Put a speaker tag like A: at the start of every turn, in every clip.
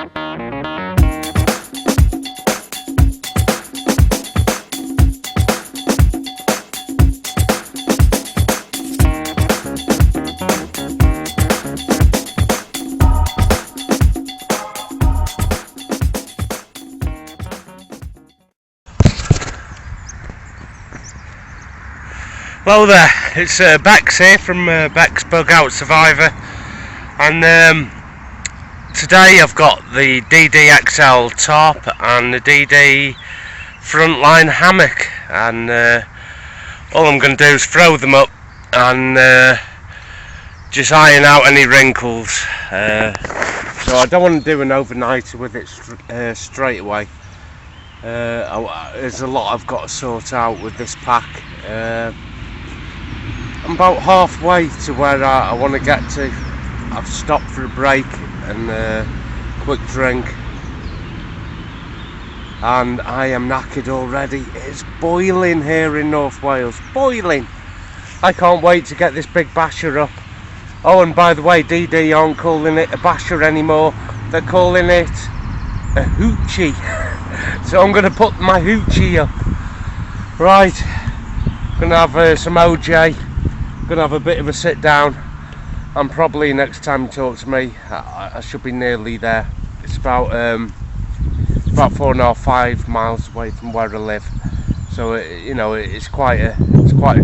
A: Hello there, it's Bex here from bexbugoutsurvivor, and today I've got the DD XL top and the DD frontline hammock, and all I'm going to do is throw them up and just iron out any wrinkles, so I don't want to do an overnighter with it straight away. There's a lot I've got to sort out with this pack. I'm about halfway to where I want to get to. I've stopped for a break and a quick drink, and I am knackered already. It's boiling here in North Wales, boiling. I can't wait to get this big basher up. Oh, and by the way, DD aren't calling it a basher anymore, they're calling it a hoochie. So I'm going to put my hoochie up. Right, going to have some OJ. Going to have a bit of a sit down, and probably next time you talk to me I should be nearly there. It's about 4.5 miles away from where I live, so you know, it's quite a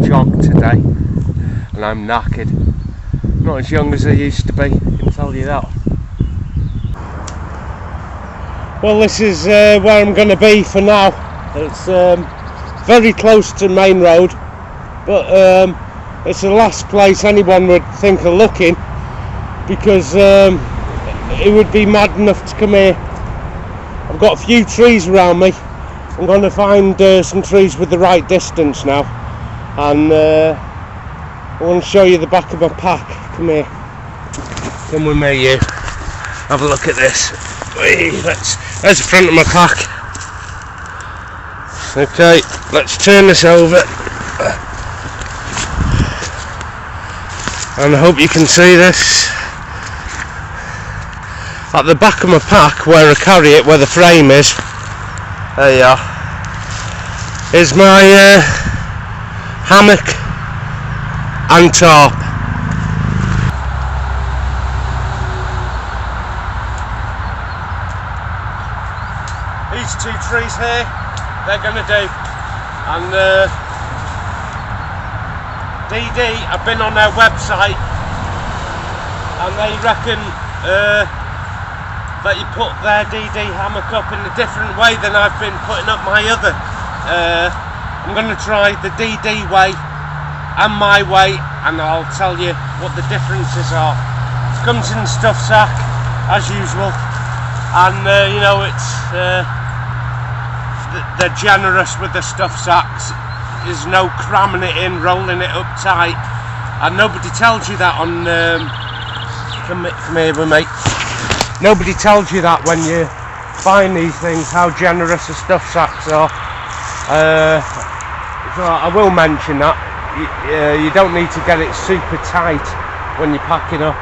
A: jog today, and I'm knackered. Not as young as I used to be, I can tell you that. Well, this is where I'm going to be for now. It's very close to the main road, but it's the last place anyone would think of looking, because it would be mad enough to come here. I've got a few trees around me. I'm going to find some trees with the right distance now, and I want to show you the back of my pack. Come here. Come with me, you. Have a look at this. There's the front of my pack. Okay, let's turn this over. And I hope you can see this. At the back of my pack, where I carry it, where the frame is, there you are, is my hammock and tarp. These two trees here, they're going to do. And DD, I've been on their website, and they reckon that you put their DD hammock up in a different way than I've been putting up my other. I'm going to try the DD way and my way, and I'll tell you what the differences are. It comes in a stuff sack as usual, and you know, it's they're generous with the stuff sacks. There's no cramming it in, rolling it up tight, and nobody tells you that on come here with me. Nobody tells you that when you buying these things, how generous the stuff sacks are. So I will mention that you don't need to get it super tight when you're packing up.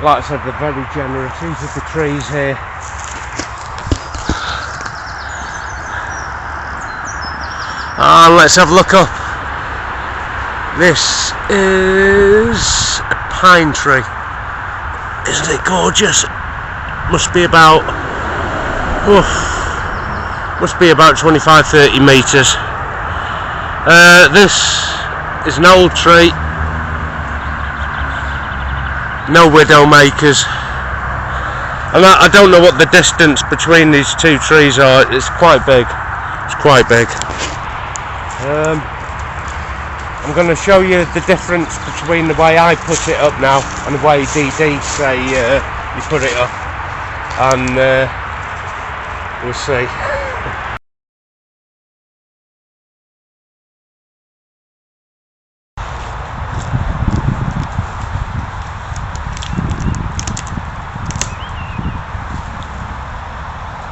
A: Like I said, they're very generous. These are the trees here. Let's have a look up. This is a pine tree. Isn't it gorgeous? Must be about 25-30 metres. This is an old tree. No widow makers. And I don't know what the distance between these two trees are. It's quite big. It's quite big. I'm going to show you the difference between the way I put it up now and the way DD say you put it up, and we'll see.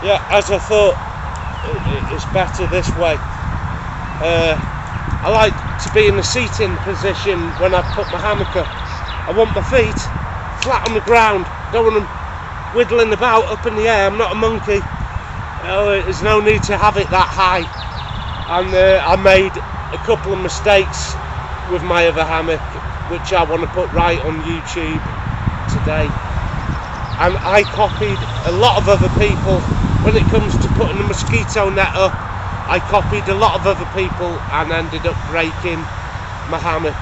A: Yeah, as I thought, it's better this way. I like to be in the seating position when I put my hammock up. I want my feet flat on the ground. Don't want them whittling about up in the air. I'm not a monkey. There's no need to have it that high. And I made a couple of mistakes with my other hammock, which I want to put right on YouTube today. And I copied a lot of other people when it comes to putting a mosquito net up. I copied a lot of other people and ended up breaking my hammock.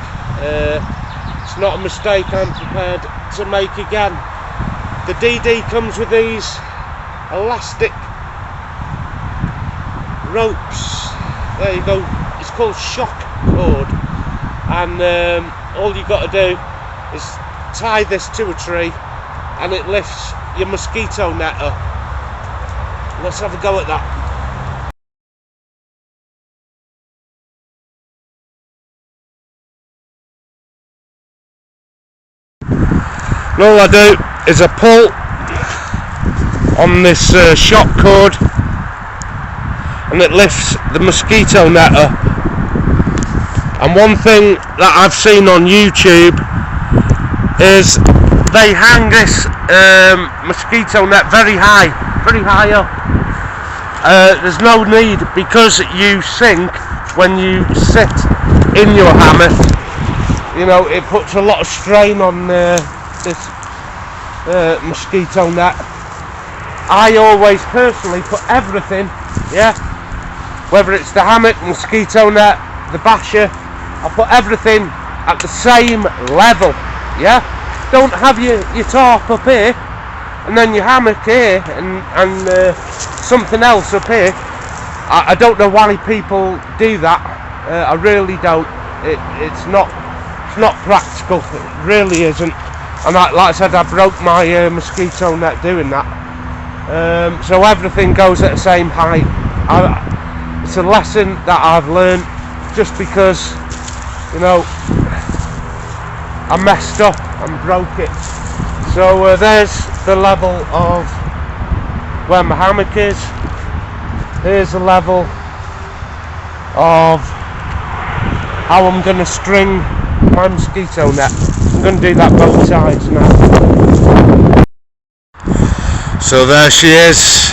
A: It's not a mistake I'm prepared to make again. The DD comes with these elastic ropes. There you go. It's called shock cord, and all you got to do is tie this to a tree and it lifts your mosquito net up. Let's have a go at that. And all I do is I pull on this shock cord and it lifts the mosquito net up. And one thing that I've seen on YouTube is they hang this mosquito net very high up. There's no need, because you sink when you sit in your hammock. You know, it puts a lot of strain on this mosquito net. I always personally put everything, whether it's the hammock, mosquito net, the basher, I put everything at the same level. Don't have your tarp up here and then your hammock here and something else up here. I don't know why people do that. I really don't. It's not practical. It really isn't. And like I said, I broke my mosquito net doing that. So everything goes at the same height. It's a lesson that I've learned, just because, you know, I messed up and broke it. So there's the level of where my hammock is. Here's the level of how I'm going to string my mosquito net. I'm going to do that both sides now. So there she is.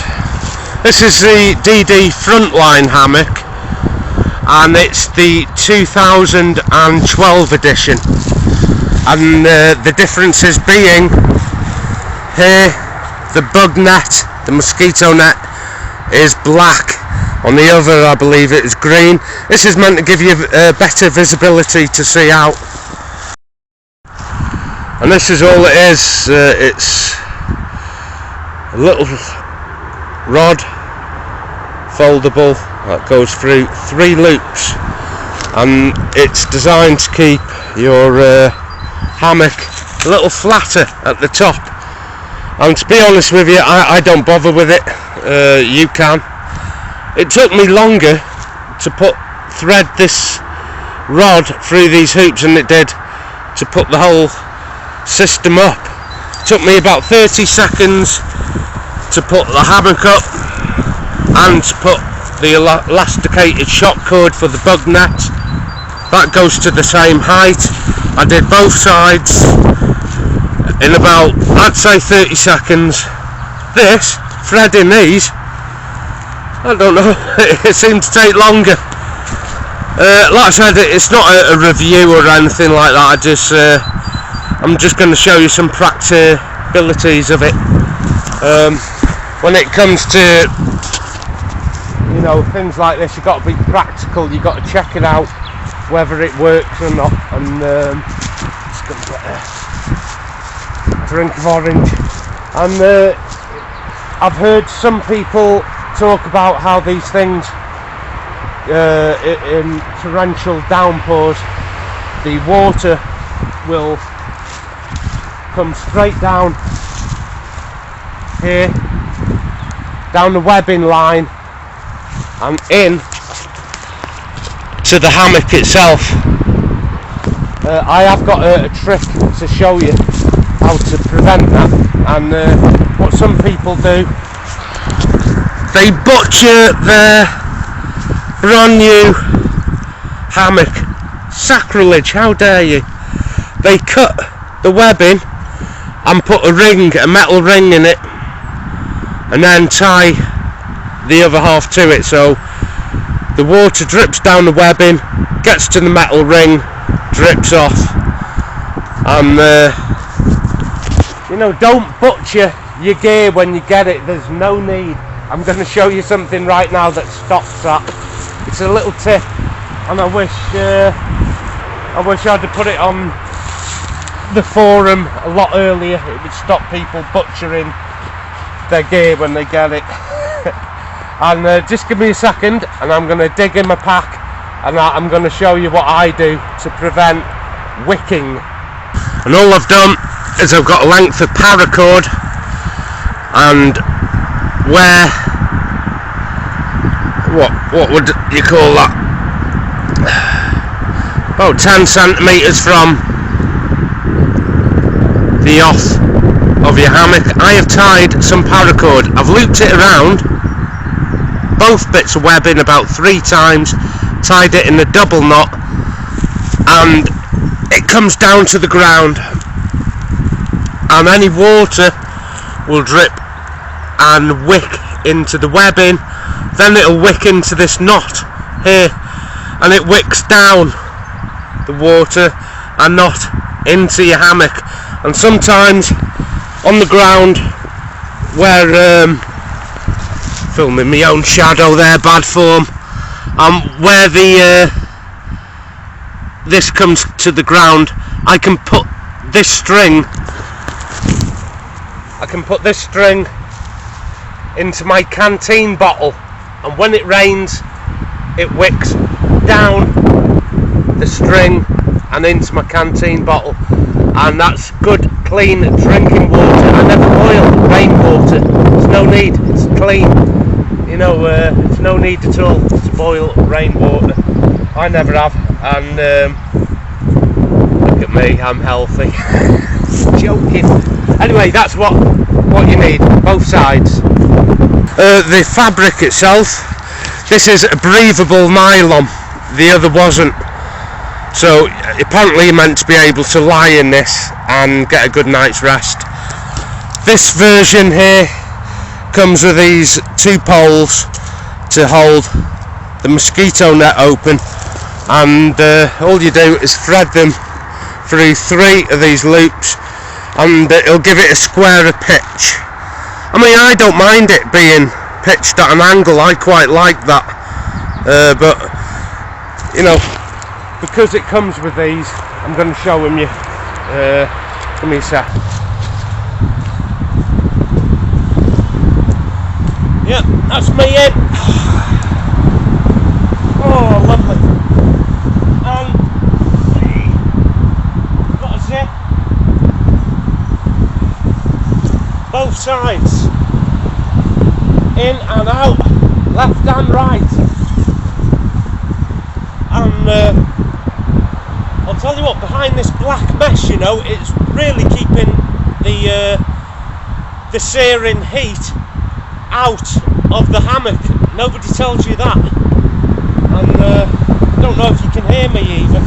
A: This is the DD Frontline hammock, and it's the 2012 edition. And the differences being, here the bug net, the mosquito net, is black. On the other, I believe it is green. This is meant to give you better visibility to see out. And this is all it is. It's a little rod, foldable, that goes through 3 loops, and it's designed to keep your hammock a little flatter at the top. And to be honest with you, I don't bother with it. You can. It took me longer to thread this rod through these hoops than it did to put the whole system up. It took me about 30 seconds to put the hammock up and to put the elasticated shock cord for the bug net. That goes to the same height. I did both sides in about, I'd say, 30 seconds. This, threading these, I don't know, it seemed to take longer. Like I said, it's not a review or anything like that. I'm just going to show you some practicalities of it. When it comes to, you know, things like this, you've got to be practical. You've got to check it out whether it works or not. And just going to get a drink of orange. And I've heard some people talk about how these things in torrential downpours, the water will come straight down here, down the webbing line and in to the hammock itself. I have got a trick to show you how to prevent that. And what some people do, they butcher their brand new hammock. Sacrilege, how dare you. They cut the webbing and put a metal ring in it, and then tie the other half to it, so the water drips down the webbing, gets to the metal ring, drips off. And you know, don't butcher your gear when you get it. There's no need. I'm going to show you something right now that stops that. It's a little tip, and I wish I'd have put it on the forum a lot earlier. It would stop people butchering their gear when they get it. And just give me a second, and I'm going to dig in my pack, and I'm going to show you what I do to prevent wicking. And all I've done is I've got a length of paracord, and where, what would you call that, about 10 centimetres from the off of your hammock, I have tied some paracord. I've looped it around both bits of webbing about 3 times, tied it in a double knot, and it comes down to the ground, and any water will drip and wick into the webbing. Then it'll wick into this knot here, and it wicks down the water and not into your hammock. And sometimes on the ground where filming my own shadow there, bad form, where the this comes to the ground, I can put this string into my canteen bottle, and when it rains it wicks down the string and into my canteen bottle, and that's good clean drinking water. I never boil rainwater, there's no need, it's clean, you know, it's no need at all to boil rainwater. I never have, and look at me, I'm healthy. Joking. Anyway, that's what you need, both sides. The fabric itself, this is a breathable nylon, the other wasn't, so apparently you're meant to be able to lie in this and get a good night's rest. This version here comes with these 2 poles to hold the mosquito net open, and all you do is thread them through 3 of these loops, and it'll give it a squarer pitch. I mean, I don't mind it being pitched at an angle, I quite like that, but you know, because it comes with these, I'm going to show them you. Give me a sec. Yep, that's me in. Oh, lovely. Got a zip. Both sides. In and out. Left and right. And I'll tell you what, behind this black mesh, you know, it's really keeping the searing heat out of the hammock. Nobody tells you that. And I don't know if you can hear me even.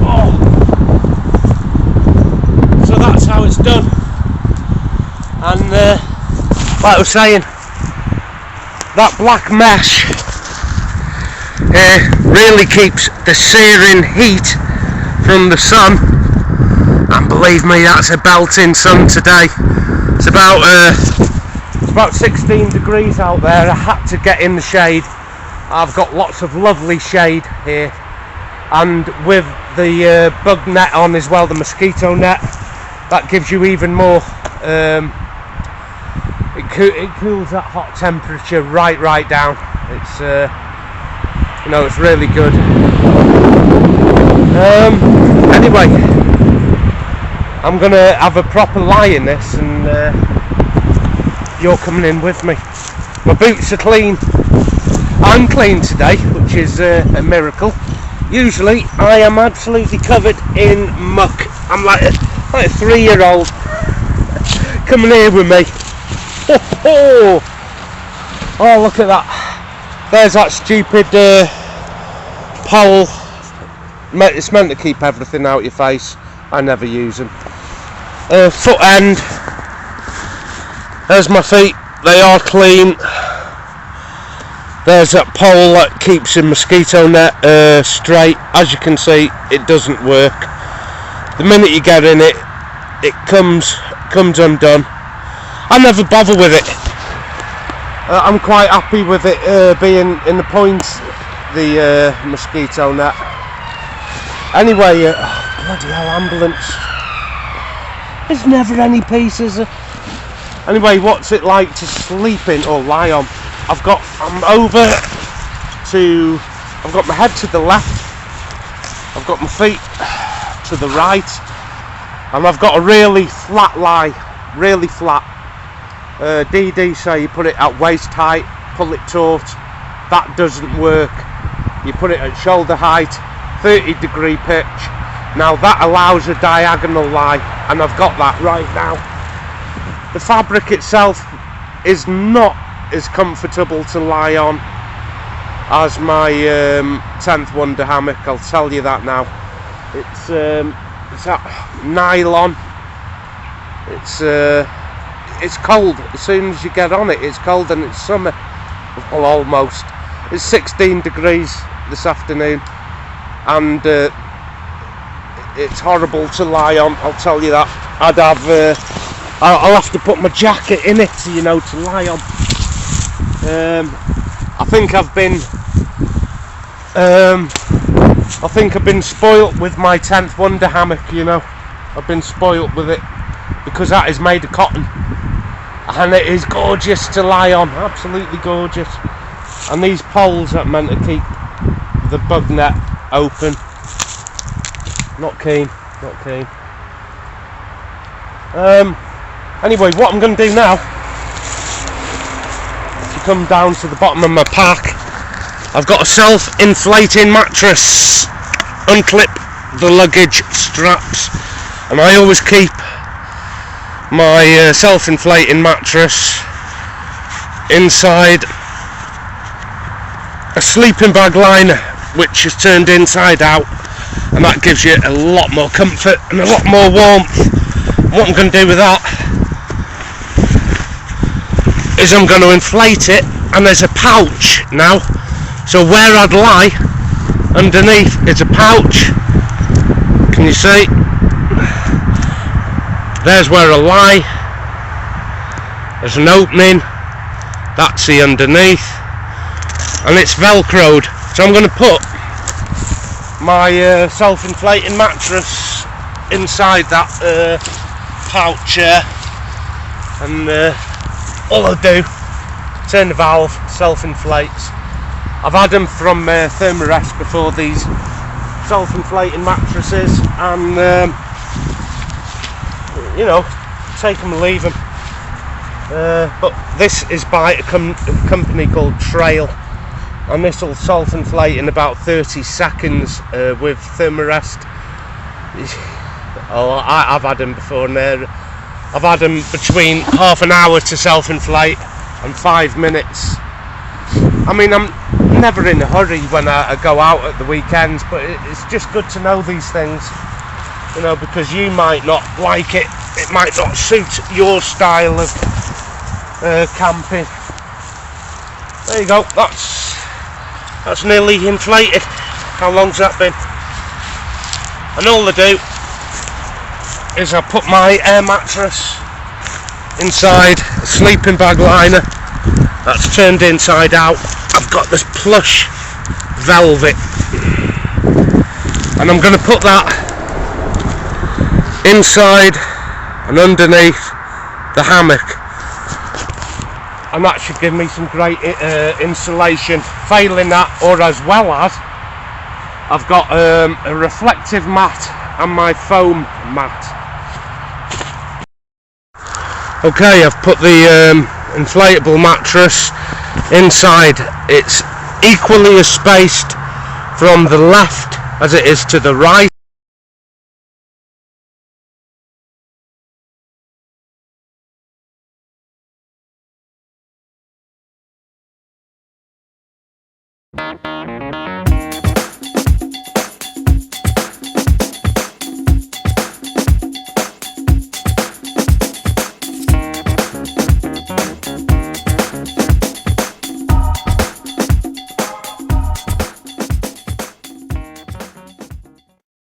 A: Oh. So that's how it's done. And like I was saying, that black mesh really keeps the searing heat from the sun, and believe me, that's a belting sun today. It's about 16 degrees out there. I had to get in the shade. I've got lots of lovely shade here, and with the bug net on as well, the mosquito net, that gives you even more. It cools that hot temperature right down. It's you know, it's really good. Anyway, I'm gonna have a proper lie in this, and you're coming in with me. My boots are clean. I'm clean today, which is a miracle. Usually I am absolutely covered in muck. I'm like a 3-year-old. Come in here with me. Oh, look at that. There's that stupid pole. It's meant to keep everything out your face. I never use them. foot end. There's my feet, they are clean. There's that pole that keeps the mosquito net straight. As you can see, it doesn't work. The minute you get in it, it comes undone. I never bother with it. I'm quite happy with it being in the point, the mosquito net. Anyway, bloody hell, ambulance. There's never any peace, is there? Anyway, what's it like to sleep in or lie on? I've got my head to the left, I've got my feet to the right, and I've got a really flat lie, really flat. DD say you put it at waist height, pull it taut. That doesn't work. You put it at shoulder height, 30-degree pitch. Now that allows a diagonal lie, and I've got that right now. The fabric itself is not as comfortable to lie on as my 10th Wonder hammock, I'll tell you that now. It's that nylon. It's cold as soon as you get on it. It's cold, and it's summer. Well, almost. It's 16 degrees this afternoon, and it's horrible to lie on, I'll tell you that. I'll have to put my jacket in it, you know, to lie on. I think I've been spoilt with my 10th Wonder hammock, you know. I've been spoilt with it because that is made of cotton, and it is gorgeous to lie on, absolutely gorgeous. And these poles that are meant to keep the bug net open. Not keen. Anyway, what I'm going to do now, if you come down to the bottom of my pack, I've got a self-inflating mattress. Unclip the luggage straps, and I always keep my self-inflating mattress inside a sleeping bag liner, which is turned inside out, and that gives you a lot more comfort and a lot more warmth. What I'm going to do with that is I'm going to inflate it, and there's a pouch now, so where I'd lie underneath is a pouch. Can you see? There's where I lie. There's an opening, that's the underneath, and it's velcroed. So I'm going to put my self-inflating mattress inside that pouch here, and all I'll do, turn the valve, self-inflates. I've had them from Thermarest before, these self-inflating mattresses, and you know, take them and leave them. But this is by a company called Trail, and this will self-inflate in about 30 seconds with Thermarest. Oh, I've had them before, and I've had them between half an hour to self-inflate and 5 minutes. I mean, I'm never in a hurry when I go out at the weekends, but it's just good to know these things, you know, because you might not like it. It might not suit your style of camping. There you go. That's nearly inflated. How long's that been? And all I do is I put my air mattress inside a sleeping bag liner that's turned inside out. I've got this plush velvet, and I'm going to put that inside and underneath the hammock, and that should give me some great insulation. Failing that, or as well as, I've got a reflective mat and my foam mat. Okay, I've put the inflatable mattress inside. It's equally as spaced from the left as it is to the right.